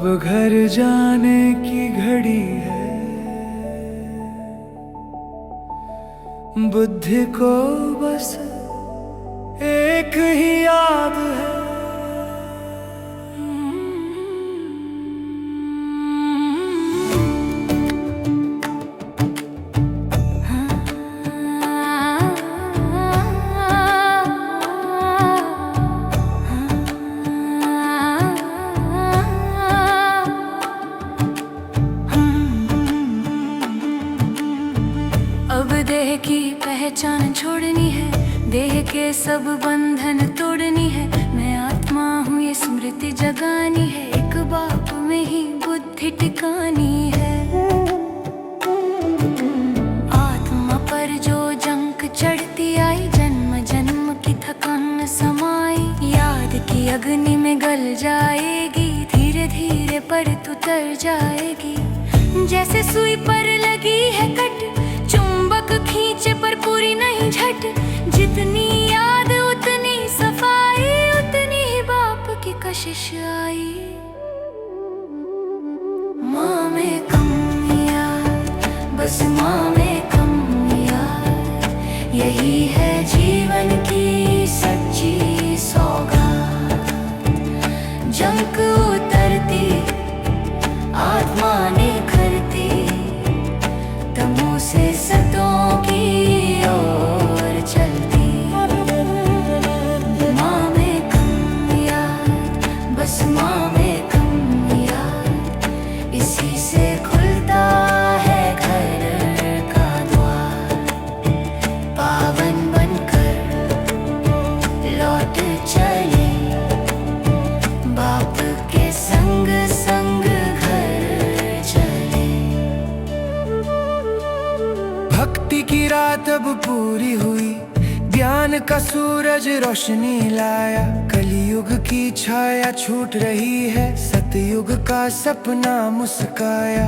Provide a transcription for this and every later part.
अब घर जाने की घड़ी है, बुद्धि को बस एक ही याद है। अब देह की पहचान छोड़नी है, देह के सब बंधन तोड़नी है। मैं आत्मा हूँ ये स्मृति जगानी है, एक बाप में ही बुद्धि टिकानी है। आत्मा पर जो जंक चढ़ती आई, जन्म जन्म की थकान समाई, याद की अग्नि में गल जाएगी, धीरे धीरे पर तू तर जाएगी। जैसे सुई पर लगी है कट, चुंबक खींचे पर पूरी नहीं झट। जितनी याद उतनी सफाई, उतनी ही बाप की कशिश आई। माँ में कम याद, बस माँ में कम याद, यही है जीवन की सच्ची सौगात। जंक उतरती, आत्मा निखरती, तमो से सतों की ओर चलती। माँ में कम याद, बस माँ में कम याद, इसी से खुलता है घर का द्वार। पावन बनकर लौट चले, बाप के संग संग घर चले। भक्ति की रात अब पूरी हुई, ज्ञान का सूरज रोशनी लाया। कलयुग की छाया छूट रही है, सतयुग का सपना मुस्काया।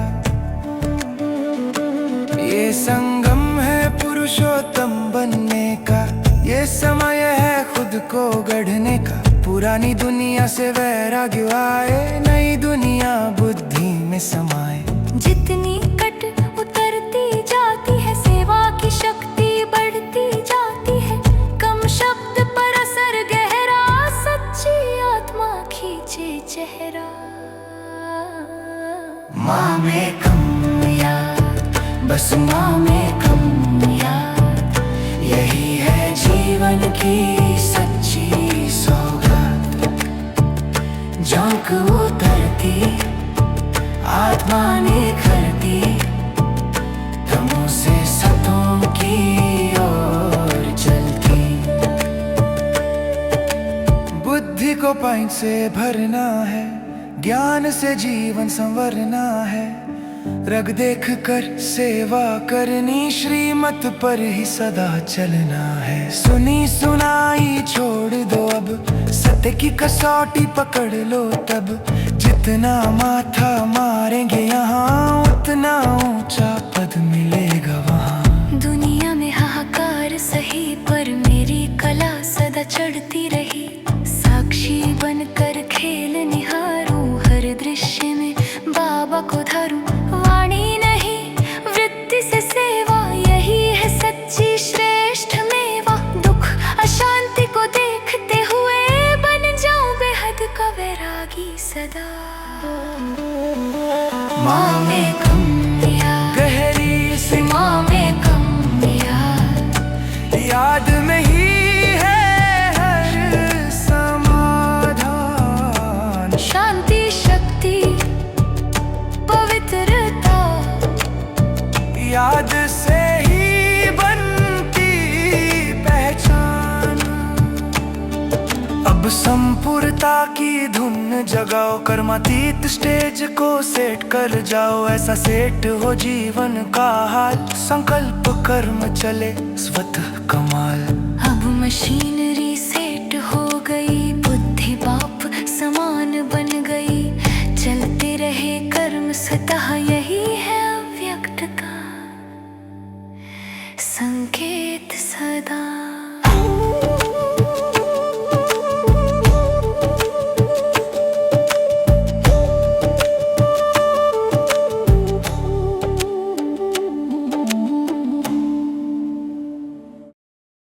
ये संगम है पुरुषोत्तम बनने का, ये समय है खुद को गढ़ने का। पुरानी दुनिया से वैराग्य आए, नई दुनिया बुद्धि में समाए। जितनी कट उतरती जाती है, सेवा की शक्ति बढ़ती जाती है। कम शब्द पर असर गहरा, सच्ची आत्मा खींचे चेहरा। माँ में कम याद, बस माँ में कम याद, यही है जीवन की सच्ची सौगात। जंक उतरती, आत्मा निखरती, तमो से सतों की ओर चलती। बुद्धि को पानी से भरना है, ज्ञान से जीवन संवरना है। रग देख कर सेवा करनी, श्रीमत पर ही सदा चलना है। सुनी सुनाई छोड़ दो अब, सत्य की कसौटी पकड़ लो तब। जितना माथा मारेंगे यहाँ, उतना ऊंचा पद मिलेगा वहाँ। दुनिया में हाहाकार सही, पर मेरी कला सदा चढ़ती रही। साक्षी बनकर खेल निहारूं, हर दृश्य में बाबा को धरूं। वाणी नहीं वृत्ति से सेवा, यही है सच्ची श्रेष्ठ मेवा। दुख अशांति को देखते हुए, बन जाऊं बेहद का वैरागी सदा। माँ में कम याद, गहरी सी माँ में कम याद, याद में ही है हर समाधान। शांति शक्ति पवित्रता, याद से ही बनती पहचान। अब संपूर्णता की धुन जगाओ, कर्मातीत स्टेज को सेट कर जाओ। ऐसा सेट हो जीवन का हाल, संकल्प कर्म चले स्वतः कमाल। अब मशीनरी सेट हो गई, बुद्धि बाप समान बन गई। चलते रहे कर्म स्वतः, यही है अव्यक्त का संकेत सदा।